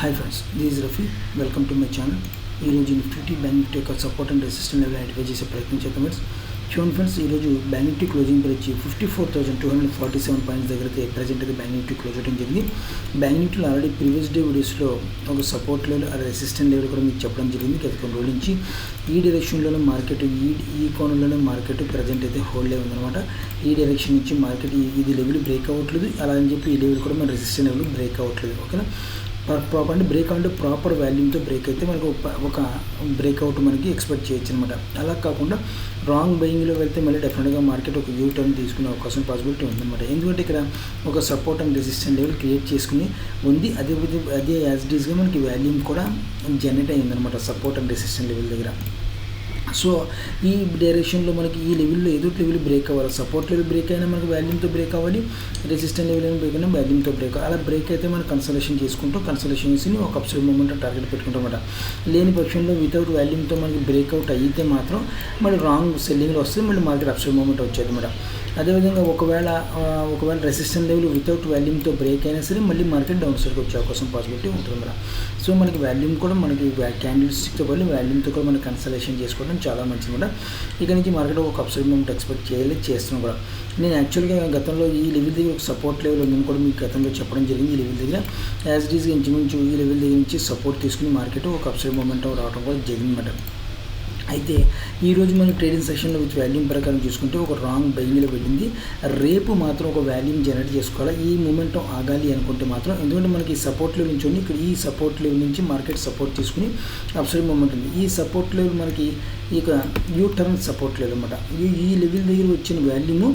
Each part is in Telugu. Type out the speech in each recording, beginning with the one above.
Hi friends, this is Rafi. Welcome to my channel. ఈ రోజు నిఫ్టీ బ్యాంక్ నిఫ్టీ యొక్క support and resistance level identify చేసే ప్రయత్నం చేద్దాం ఫ్రెండ్స్. చూడండి ఫ్రెండ్స్, ఈరోజు బ్యాంక్ నిఫ్టీ క్లోజింగ్ ప్రైస్ వచ్చి 54,247 పాయింట్స్ దగ్గర అయితే ప్రెజెంట్ అయితే బ్యాంక్ నిఫ్టీ క్లోజ్ అవడం జరిగింది. బ్యాంక్ నిఫ్టీలో ఆల్రెడీ ప్రీవియస్ డే వీడియోస్లో ఒక సపోర్ట్ లెవెల్ రెసిస్టెంట్ లెవెల్ కూడా మీకు చెప్పడం జరిగింది. గత కొన్ని రోజుల నుంచి ఈ డైరెక్షన్లోనే మార్కెట్ ఈ కోణంలోనే మార్కెట్ ప్రజెంట్ అయితే హోల్డ్ అయి ఉందన్నమాట. ఈ డైరెక్షన్ నుంచి మార్కెట్ ఇది లెవెల్ బ్రేక్ అవ్వట్లేదు, అలా అని చెప్పి ఈ లెవెల్ కూడా మన రెసిస్టెంట్ లెవెల్ బ్రేక్ అవ్వట్లేదు. ఓకేనా, ప్రాపర్ అంటే బ్రేక్ అంటే ప్రాపర్ వాల్యూమ్తో బ్రేక్ అయితే మనకు ఒక బ్రేక్అవుట్ మనకి ఎక్స్పెక్ట్ చేయొచ్చు అనమాట. అలా కాకుండా రాంగ్ బయింగ్లో వెళ్తే మళ్ళీ డెఫినెట్గా మార్కెట్ ఒక యూ టర్న్ తీసుకునే అవకాశం పాసిబిలిటీ ఉందన్నమాట. ఎందుకంటే ఇక్కడ ఒక support and resistant level create చేసుకుని ఉంది. అదే యాజ్ ఇట్ ఈస్గా మనకి వాల్యూమ్ కూడా జనరేట్ అయ్యిందనమాట సపోర్ట్ అండ్ రెసిస్టెంట్ లెవెల్ దగ్గర. సో ఈ డైరెక్షన్లో మనకి ఈ లెవెల్లో ఏదో లెవెల్ బ్రేక్ అవ్వాలి. సపోర్ట్ లెవెల్ బ్రేక్ అయినా మనకి వాల్యూమ్తో బ్రేక్ అవ్వాలి, రెసిస్టెంట్ లెవెల్ అయినా బ్రేక్ అయినా వాల్యూమ్తో బ్రేక్ అవ్వాలి. అలా బ్రేక్ అయితే మనం కన్సల్టేషన్ చేసుకుంటాం, కన్సల్టేషన్స్ని ఒక అప్సైడ్ మూమెంట్ టార్గెట్ పెట్టుకుంటాం అన్నమాట. లేని పక్షంలో వితౌట్ వాల్యూమ్తో మనకి బ్రేక్అవుట్ అయితే మాత్రం మళ్ళీ రాంగ్ సెల్లింగ్లో వస్తే మళ్ళీ మార్కెట్ అప్సైడ్ మూమెంట్ వచ్చేది అన్నమాట. అదేవిధంగా ఒకవేళ రెసిస్టెంట్ లెవెల్ వితౌట్ వాల్యూమ్తో బ్రేక్ అయినా సరే మళ్ళీ మార్కెట్ డౌన్ సైడ్కి వచ్చే అవకాశం పాసిబిలిటీ ఉంటుంది అన్నమాట. సో మనకి వాల్యూమ్ కూడా మనకి క్యాండిల్ స్టిక్తో పాటు వాల్యూమ్తో కూడా మనకి కన్సల్టేషన్ చేసుకోవడం చాలా మంచిది కూడా. ఇక్కడ నుంచి మార్కెట్ ఒక అప్సైడ్ మూమెంట్ ఎక్స్పెక్ట్ చేస్తున్నాం కూడా. నేను యాక్చువల్గా గతంలో ఈ లెవెల్ దగ్గర ఒక సపోర్ట్ లెవెల్ ఉందని కూడా మీకు గతంలో చెప్పడం జరిగింది. ఈ లెవెల్ దగ్గర యాజ్ ఇట్ ఈస్గా ఇంచుమించు ఈ లెవెల్ దగ్గర నుంచి సపోర్ట్ తీసుకుని మార్కెట్ ఒక అప్సైడ్ మూమెంట్ రావడం కూడా జరిగిందన్నమాట. అయితే ఈరోజు మనం ట్రేడింగ్ సెషన్లో విత్ వాల్యూమ్ ప్రకారం చూసుకుంటే ఒక రాంగ్ బయింగ్లో వెళ్ళింది. రేపు మాత్రం ఒక వాల్యూమ్ జనరేట్ చేసుకోవాలి. ఈ మూమెంటం ఆగాలి అనుకుంటే మాత్రం, ఎందుకంటే మనకి సపోర్ట్ లెవెల్ నుంచి ఉంది, ఇక్కడ ఈ సపోర్ట్ లెవెల్ నుంచి మార్కెట్ సపోర్ట్ తీసుకుని అప్సైడ్ మూమెంట్ ఉంది. ఈ సపోర్ట్ లెవెల్ మనకి ఇక యూ టర్న్ సపోర్ట్ లెవెల్ అనమాట. ఈ లెవెల్ దగ్గర వచ్చిన వాల్యూము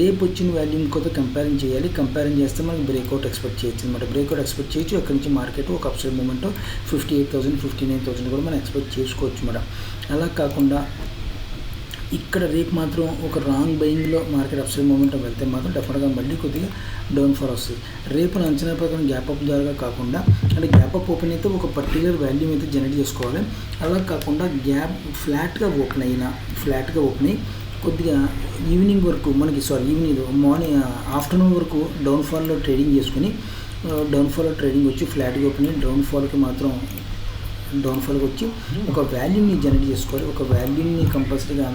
రేపు వచ్చిన వాల్యూమ్ కొత్త కంపేరింగ్ చేయాలి. కంపేరింగ్ చేస్తే మనకి బ్రేక్అవుట్ ఎక్స్పెక్ట్ చేయొచ్చు అనమాట. బ్రేక్అవుట్ ఎక్స్పెక్ట్ చేయొచ్చు. అక్కడి నుంచి మార్కెట్ ఒక అప్సైడ్ మూమెంట్ 58,000 59,000 కూడా మనం ఎక్స్పెక్ట్ చేసుకోవచ్చు అనమాట. అలా కాకుండా ఇక్కడ రేపు మాత్రం ఒక రాంగ్ బయింగ్లో మార్కెట్ అప్సైడ్ మూమెంట్ వెళ్తే మాత్రం డెఫినెట్గా మళ్ళీ కొద్దిగా డౌన్ ఫాల్ వస్తుంది. రేపు అంచనా ప్రకారం గ్యాప్ అప్ ద్వారా కాకుండా అంటే గ్యాప్ అప్ ఓపెన్ అయితే ఒక పర్టికులర్ వాల్యూమ్ అయితే జనరేట్ చేసుకోవాలి. అలా కాకుండా ఫ్లాట్గా ఓపెన్ అయ్యి కొద్దిగా ఈవినింగ్ వరకు మనకి మార్నింగ్ ఆఫ్టర్నూన్ వరకు డౌన్ఫాల్లో ట్రేడింగ్ చేసుకుని ట్రేడింగ్ వచ్చి ఫ్లాట్గా ఓపెన్ అయ్యి డౌన్ఫాల్కి వచ్చి ఒక వాల్యూమ్ని జనరేట్ చేసుకోవాలి. ఒక వాల్యూమ్ని కంపల్సరీగా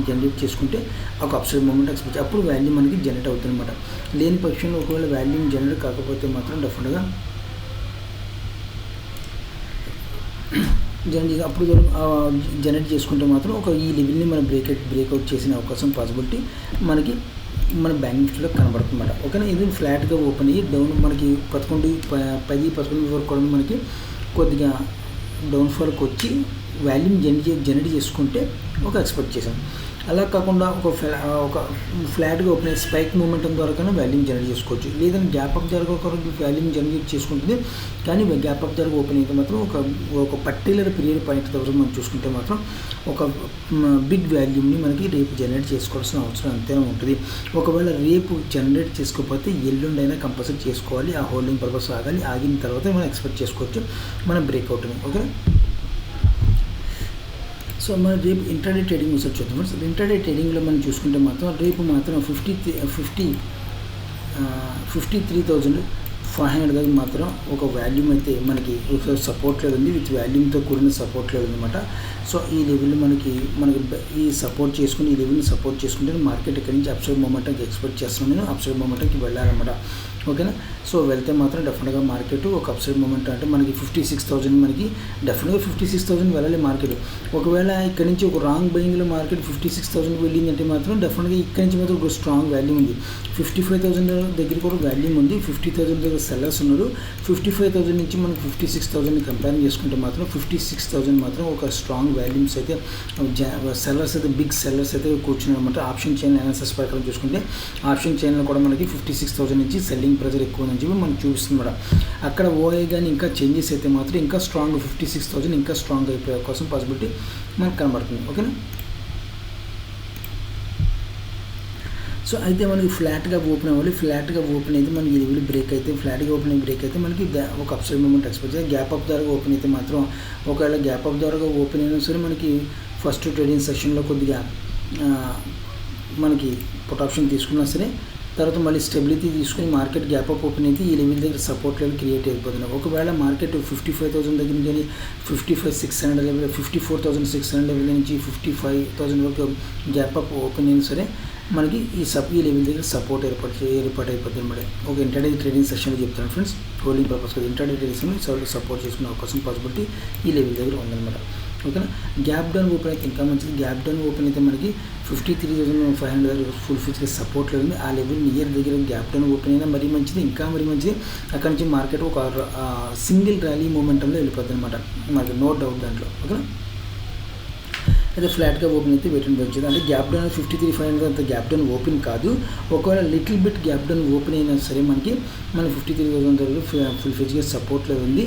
జనరేట్ చేసుకుంటే ఒక అప్సైడ్ మూమెంట్ ఎక్స్పెక్ట్ అప్పుడు వాల్యూమ్ మనకి జనరేట్ అవుతుంది అనమాట. లేని పక్షంలో ఒకవేళ వాల్యూమ్ జనరేట్ కాకపోతే మాత్రం డెఫినెట్గా జనరేట్ చేసుకుంటే మాత్రం ఒక ఈ లెవెల్ని మనం బ్రేక్అవుట్ చేసిన అవకాశం పాసిబిలిటీ మనకి మన బ్యాంక్ నిఫ్టీలో కనబడుతుంది అన్నమాట. ఓకేనా, ఇది ఫ్లాట్గా ఓపెన్ అయ్యి డౌన్ మనకి 11 వరకు కూడా మనకి కొద్దిగా డౌన్ఫాల్కి వచ్చి వాల్యూమ్ జనరేట్ చేసుకుంటే ఒక ఎక్స్పెక్ట్ చేసాం. అలా కాకుండా ఒక ఫ్లాట్గా ఓపెన్ అయ్యి స్పైక్ మూమెంట్ ద్వారా వాల్యూమ్ జనరేట్ చేసుకోవచ్చు. లేదంటే గ్యాప్ అప్ ద్వారా ఒక వాల్యూమ్ జనరేట్ చేసుకుంటుంది. కానీ గ్యాప్ అప్ ద్వారా ఓపెన్ అయితే మాత్రం ఒక పర్టికులర్ పీరియడ్ పాయింట్ తర్వాత మనం చూసుకుంటే మాత్రం ఒక బిగ్ వాల్యూమ్ని మనకి రేపు జనరేట్ చేసుకోవాల్సిన అవసరం అంతే ఉంటుంది. ఒకవేళ రేపు జనరేట్ చేసుకోకపోతే ఎల్లుండి అయినా కంపల్సరీ చేసుకోవాలి. ఆ హోల్డింగ్ పర్పస్ ఆగాలి. ఆగిన తర్వాత మనం ఎక్స్పెక్ట్ చేసుకోవచ్చు మన బ్రేక్అవుట్ని. ఓకే, సో మనం రేపు ఇంట్రాడే ట్రేడింగ్ ఒకసారి చూద్దాం ఫ్రెండ్స్. ఇంట్రాడే ట్రేడింగ్లో మనం చూసుకుంటే మాత్రం రేపు మాత్రం 53,500 దగ్గర మాత్రం ఒక వాల్యూమ్ అయితే మనకి సపోర్ట్ లెవెల్ ఉంది. విత్ వాల్యూమ్తో కూడిన సపోర్ట్ లెవెల్ అనమాట. సో ఈ లెవెల్ మనకి ఈ సపోర్ట్ చేసుకుని ఈ లెవెల్ని సపోర్ట్ చేసుకుంటే మార్కెట్ ఇక్కడి నుంచి అప్సైడ్ మూమెంట్కి ఎక్స్పెక్ట్ చేస్తున్నాను. నేను అప్సైడ్ మూమెంట్కి వెళ్ళాలన్నమాట. ఓకేనా, సో వెళ్తే మాత్రం డెఫినెట్గా మార్కెట్ ఒక అప్సైడ్ మూమెంట్ అంటే మనకి 56,000 మనకి డెఫినెట్గా 56,000 వెళ్ళాలి మార్కెట్. ఒకవేళ ఇక్కడ నుంచి ఒక రాంగ్ బయింగ్లో మార్కెట్ 56,000 వెళ్ళిందంటే మాత్రం డెఫినెట్గా ఇక్కడ నుంచి మాత్రం ఒక స్ట్రాంగ్ వాల్యూమ్ ఉంది. 55,000 దగ్గర కూడా వాల్యూమ్ ఉంది. 50,000 దగ్గర సెల్లర్స్ ఉన్నారు. 55,000 నుంచి మనం 56,000 కంపేర్ చేసుకుంటే మాత్రం 56,000 మాత్రం ఒక స్ట్రాంగ్ వాల్యూమ్స్ అయితే సెల్లర్స్ అయితే బిగ్ సెల్లర్స్ అయితే కూర్చున్నారు అనమాట. ఆప్షన్ చైన్ అనాలిసిస్ ప్రకారం చూసుకుంటే ఆప్షన్ చైన్లో కూడా మనకి 56,000 నుంచి సెల్లింగ్ ప్రెజర్ ఎక్కువ అని చెప్పి మనకు చూపిస్తుంది కూడా. అక్కడ ఓఏ కానీ ఇంకా చేంజెస్ అయితే మాత్రం ఇంకా స్ట్రాంగ్ 56,000 ఇంకా స్ట్రాంగ్ అయిపోయే కోసం పాసిబిలిటీ మనకు కనబడుతుంది. ఓకేనా, సో అయితే మనకి ఫ్లాట్గా ఓపెన్ అవ్వాలి. ఫ్లాట్గా ఓపెన్ అయితే మనకి లెవెల్ బ్రేక్ అయితే ఫ్లాట్గా ఓపెన్ అయితే మనకి ఒక అప్సైడ్ మూమెంట్ ఎక్స్పెక్ట్ చేయాలి. గ్యాప్ అప్ ద్వారా ఓపెన్ అయితే మాత్రం ఒకవేళ గ్యాప్ అప్ ద్వారా ఓపెన్ అయినా సరే మనకి ఫస్ట్ ట్రేడింగ్ సెషన్లో కొద్దిగా మనకి పుట్ ఆప్షన్ తీసుకున్నా సరే తర్వాత మళ్ళీ స్టెబిలిటీ తీసుకుని మార్కెట్ గ్యాప్ అప్ ఓపెన్ అయితే ఈ లెవెల్ దగ్గర సపోర్ట్ లెవెల్ క్రియేట్ అయిపోతుంది. ఒకవేళ మార్కెట్ 55,000 దగ్గర నుంచి 55,600 లెవెల్ 54,600 లెవెల్ నుంచి 55,000 వరకు గ్యాప్ అప్ ఓపెన్ అయినా సరే మనకి ఈ లెవెల్ దగ్గర సపోర్ట్ ఏర్పాటు అయిపోతుంది అనమాట. ఒక ఇంటర్డే ట్రేడింగ్ సెషన్లో చెప్తాను ఫ్రెండ్స్, హోల్డింగ్ పర్పస్ కదా. ఇంటర్డే ట్రేడింగ్ సపోర్ట్ చేసుకునే అవకాశం పాసిబిలిటీ ఈ లెవెల్ దగ్గర ఉందన్నమాట. ఓకేనా. గ్యాప్ డౌన్ ఓపెన్ అయితే ఇంకా మంచిది. గ్యాప్ డౌన్ ఓపెన్ అయితే మనకి 53,500 ఫుల్ ఫీజ్గా సపోర్ట్ లెవెల్ ఉంది. ఆ లెవెల్ నియర్ దగ్గర గ్యాప్ డౌన్ ఓపెన్ అయినా మరీ మంచిది, ఇంకా మరీ మంచిది. అక్కడ నుంచి మార్కెట్ ఒక సింగిల్ ర్యాలీ మూమెంటంలో వెళ్ళిపోతుంది అనమాట, మనకి నో డౌట్ దాంట్లో. ఓకేనా. అయితే ఫ్లాట్గా ఓపెన్ అయితే వెయిట్ అండ్ వచ్చింది. అంటే గ్యాప్ డౌన్ 53,500 అంత గ్యాప్ డౌన్ ఓపెన్ కాదు. ఒకవేళ little bit gap down open అయినా సరే మన 53,000 దగ్గర ఫుల్ ఫీజ్గా సపోర్ట్ లెవెల్ ఉంది.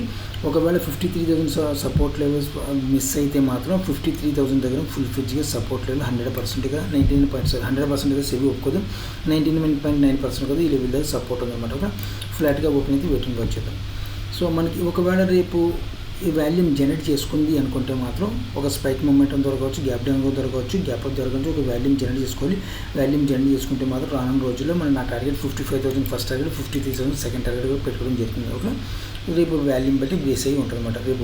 ఒకవేళ 53,000 సపోర్ట్ లెవెల్స్ మిస్ అయితే మాత్రం 53,000 దగ్గర ఫుల్ ఫీజ్గా సపోర్ట్ లెవెల్ 100%గా 100%గా సెవీ ఒప్పుకోదు, 99.9% కదా ఈ లెవెల్ దగ్గర సపోర్ట్ ఉందన్నమాట. ఒక ఫ్లాట్గా ఓపెన్ అయితే వెయిట్ అండ్ వచ్చేద్దాం. సో మనకి ఒకవేళ రేపు ఈ వాల్యూమ్ జనరేట్ చేసుకుంది అనుకుంటే మాత్రం ఒక స్పైక్ మూమెంటం దొరకవచ్చు, గ్యాప్ డౌన్ దొరకవచ్చు, గ్యాప్ అప్ దొరకవచ్చు. ఒక వాల్యూమ్ జనరేట్ చేసుకోవాలి. వాల్యూమ్ జనరేట్ చేసుకుంటే మాత్రం రానున్న రోజుల్లో నా target 55,000 first target, 53,000 second target కూడా పెట్టుకోవడం జరుగుతుంది. ఓకే. రేపు వాల్యూమ్ బట్టి బేస్ అయ్యి ఉంటుంది అనమాట రేపు.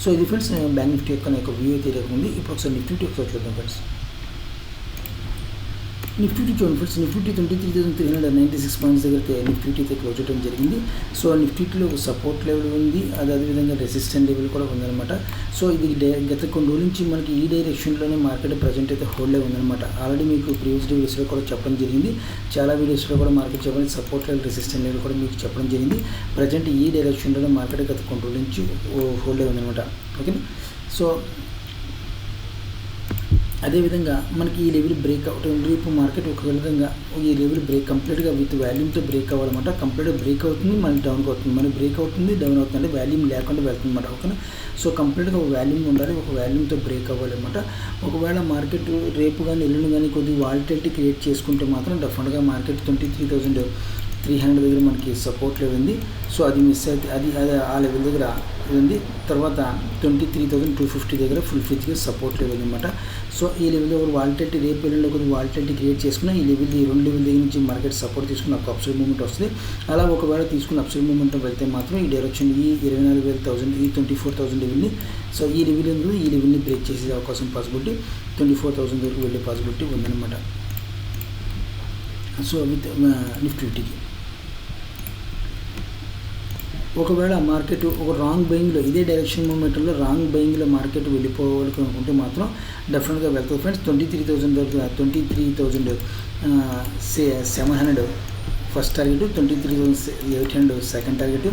సో ఇది ఫ్రెండ్స్ బ్యాంక్ నిఫ్టీ యొక్క వ్యూ అయితే ఉంది. ఇప్పుడు ఒకసారి నిఫ్టీ ఒకసారి చూద్దాం ఫ్రెండ్స్. నిఫ్టీ చూడండి ఫ్రెండ్స్, నిఫ్టీ 23,396 పాయింట్స్ దగ్గర నిఫ్టీ అయితే క్లోజ్ చేయడం జరిగింది. సో నిఫ్టీలో ఒక సపోర్ట్ లెవెల్ ఉంది, అదేవిధంగా రెసిస్టెంట్ లెవెల్ కూడా ఉందన్నమాట. సో ఇది గత కొన్ని రోజుల నుంచి మనకి ఈ డైరెక్షన్లోనే మార్కెట్ ప్రజెంట్ అయితే హోల్డ్ అయి ఉందన్నమాట. ఆల్రెడీ మీకు ప్రీవియస్ వీడియోస్లో కూడా చెప్పడం జరిగింది, చాలా వీడియోస్లో కూడా మార్కెట్ చెప్పడం సపోర్ట్ లెవెల్ రెసిస్టెంట్ లెవెల్ కూడా మీకు చెప్పడం జరిగింది. ప్రజెంట్ ఈ డైరెక్షన్లోనే మార్కెట్ గత కొన్ని రోజుల నుంచి హోల్డ్ అయి ఉందన్నమాట. ఓకేనా. సో అదేవిధంగా మనకి ఈ లెవెల్ బ్రేక్ అవుట్ రేపు మార్కెట్ ఒక విధంగా ఈ లెవెల్ బ్రేక్ కంప్లీట్గా విత్ వాల్యూమ్తో బ్రేక్ అవ్వాలన్నమాట. కంప్లీట్గా బ్రేక్ అవుతుంది, మళ్ళీ డౌన్కి అవుతుంది, మళ్ళీ బ్రేక్ అవుతుంది, డౌన్ అవుతుంది, అంటే వాల్యూమ్ లేకుండా వెళ్తుంది అన్నమాట. ఓకేనా. సో కంప్లీట్గా ఒక వాల్యూమ్ ఉండాలి, ఒక వాల్యూమ్తో బ్రేక్ అవ్వాలన్నమాట. ఒకవేళ మార్కెట్ రేపు కానీ ఎల్లుండి కానీ కొద్దిగా వాలిటిలిటీ క్రియేట్ చేసుకుంటే మాత్రం డెఫినెట్గా మార్కెట్ 23,300 దగ్గర మనకి సపోర్ట్ లెవెల్ ఉంది. సో అది మిస్ అయితే అది ఆ లెవెల్ దగ్గర ఉంది. తర్వాత 23,250 దగ్గర ఫుల్ ఫీజ్గా సపోర్ట్ లెవెల్ అనమాట. సో ఈ లెవెల్ ఒక వాలిటిలిటీ రేపు ఎల్లుండి కొద్దిగా వాలిటిలిటీ క్రియేట్ చేసుకున్న ఈ లెవెల్ ఈ రెండు లెవెల్ దగ్గర నుంచి మార్కెట్ సపోర్ట్ తీసుకున్న ఒక అప్సైడ్ మూమెంట్ వస్తుంది. అలా ఒకవేళ తీసుకున్న అప్సైడ్ మూమెంట్ వెళ్తే మాత్రం ఈ డైరెక్షన్ ఈ 24,000 ఈ 24,000 లెవెల్ని, సో ఈ లెవెల్ని బ్రేక్ చేసే అవకాశం పాసిబిలిటీ 24,000 వరకు వెళ్ళే పాసిబిలిటీ ఉందన్నమాట. సో విత్ నిఫ్టీకి ఒకవేళ మార్కెట్ ఒక రాంగ్ బయింగ్లో ఇదే డైరెక్షన్ మూమెంట్లో రాంగ్ బయింగ్లో మార్కెట్ వెళ్ళిపోవాలి అనుకుంటే మాత్రం డెఫినెట్గా వెళ్తుంది ఫ్రెండ్స్. 23,000 దగ్గర 23,700 ఫస్ట్ టార్గెట్, 23,800 సెకండ్ టార్గెట్,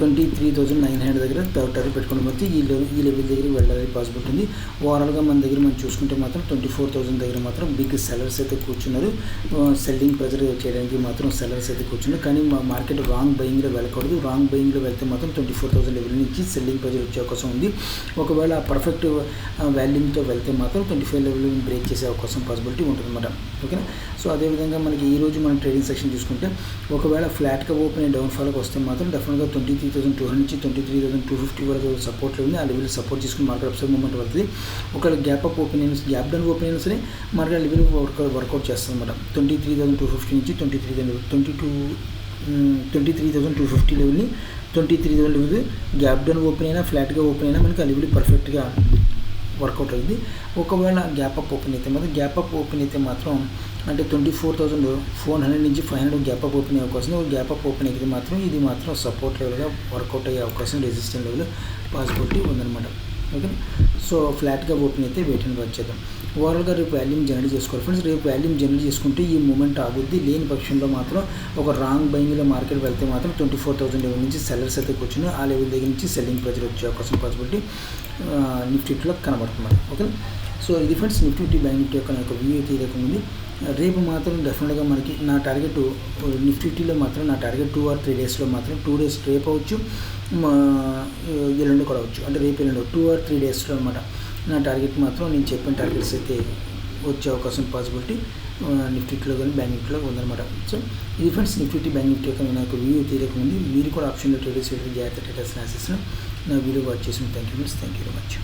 23,900 దగ్గర థర్డ్ టార్గెట్ పెట్టుకుని పోతే ఈ లెవెల్ దగ్గరికి వెళ్ళాలి పాసిబిలిటీ ఉంది. ఓవరాల్గా మన దగ్గర మనం చూసుకుంటే మాత్రం 24,000 దగ్గర మాత్రం బిగ్ సెల్లర్స్ అయితే కూర్చున్నారు. సెల్లింగ్ ప్రెజర్ చేయడానికి మాత్రం సెల్లర్స్ అయితే కూర్చున్నారు. కానీ మా మార్కెట్ రాంగ్ బయింగ్లో వెళ్ళకూడదు. రాంగ్ బయింగ్లో వెళ్తే మాత్రం 24,000 లెవెల్ నుంచి సెల్లింగ్ ప్రెజర్ వచ్చే అవకాశం ఉంది. ఒకవేళ పర్ఫెక్ట్ వాల్యూమ్తో వెళ్తే మాత్రం 25 లెవెల్ బ్రేక్ చేసే అవకాశం పాసిబిలిటీ ఉంటుందన్నమాట. ఓకేనా. సో అదేవిధంగా మనకి ఈరోజు మనం ట్రేడింగ్ సెక్షన్ చూసుకుంటే ఒకవేళ ఫ్లాట్గా ఓపెన్ అయ్యి డౌన్ఫాల్కి వస్తే మాత్రం డెఫినెట్గా 23,200 నుంచి 23,250 వరకు సపోర్ట్ ఉంది. ఆ లెవెల్ సపోర్ట్ చేసుకుని మార్కెట్ అప్సైడ్ మూమెంట్ పడుతుంది. ఒకవేళ గ్యాప్ అప్ ఓపెన్ అయినా గ్యాప్ డౌన్ ఓపెన్ అయినా సరే మార్కెట్ లెవెల్ వర్కౌట్ చేస్తుంది అనమాట. 23,250 నుంచి 23,250 లెవెల్ని 23,000 లెవెల్ గ్యాప్ డౌన్ ఓపెన్ అయినా ఫ్లాట్గా ఓపెన్ అయినా మనకి ఆ లెవెల్ పర్ఫెక్ట్గా వర్కౌట్ అయింది. ఒకవేళ గ్యాప్ అప్ ఓపెన్ అయితే మాత్రం అంటే 24,400 నుంచి 500 గ్యాప్ అప్ ఓపెన్ అయ్యే అవకాశం. గ్యాప్ అప్ ఓపెన్ అయితే మాత్రం ఇది మాత్రం సపోర్ట్ లెవెల్గా వర్కౌట్ అయ్యే అవకాశం, రెసిస్టెంట్ లెవెల్ పాసిబిలిటీ ఉందన్నమాట. ఓకే. సో ఫ్లాట్గా ఓపెన్ అయితే వెయిట్ అండ్ వాచ్ చేద్దాం. ఓవరాల్గా రేపు వాల్యూమ్ జనరేట్ చేసుకోవాలి ఫ్రెండ్స్. రేపు వాల్యూమ్ జనరేట్ చేసుకుంటే ఈ మూమెంట్ ఆగుద్ది. లేని పక్షంలో మాత్రం ఒక రాంగ్ బయింగ్లో మార్కెట్ వెళ్తే మాత్రం 24,000 లెవెల్ నుంచి సెల్లర్స్ అయితే కూర్చుని ఆ లెవెల్ దగ్గర నుంచి సెల్లింగ్ ప్రెజర్ వచ్చే అవకాశం పాసిబిలిటీ నిఫ్టీలో కనబడుతుంది. ఓకే. సో ఇది ఫ్రెండ్స్ నిఫ్టీ బ్యాంక్ నిఫ్టీ యొక్క వ్యూ అయితే ఈ రకం ఉంది. రేపు మాత్రం డెఫినెట్గా మనకి నా టార్గెట్ నిఫ్టీలో మాత్రం నా టార్గెట్ 2 or 3 డేస్లో మాత్రం 2 డేస్ రేపు అవచ్చు, ఎల్లుండి కూడా అవచ్చు. అంటే రేపు ఎల్లుండి 2 or 3 డేస్లో అనమాట నా టార్గెట్ మాత్రం నేను చెప్పిన టార్గెట్స్ అయితే వచ్చే అవకాశం పాసిబిలిటీ నిఫ్టీలో కానీ బ్యాంక్ నిఫ్టీలో ఉందన్నమాట. సో ఇది ఫ్రెండ్స్ నిఫ్టీ బ్యాంక్ నిఫ్టీ యొక్క నాకు వ్యూ తీరక ఉంది. మీరు కూడా ఆప్షన్లో ట్రేడర్స్ జాగ్రత్త ట్రేడర్స్ ఆశిస్తున్నాను. నా వీడియో వాచ్ చేసిన thank you friends. Thank you very much.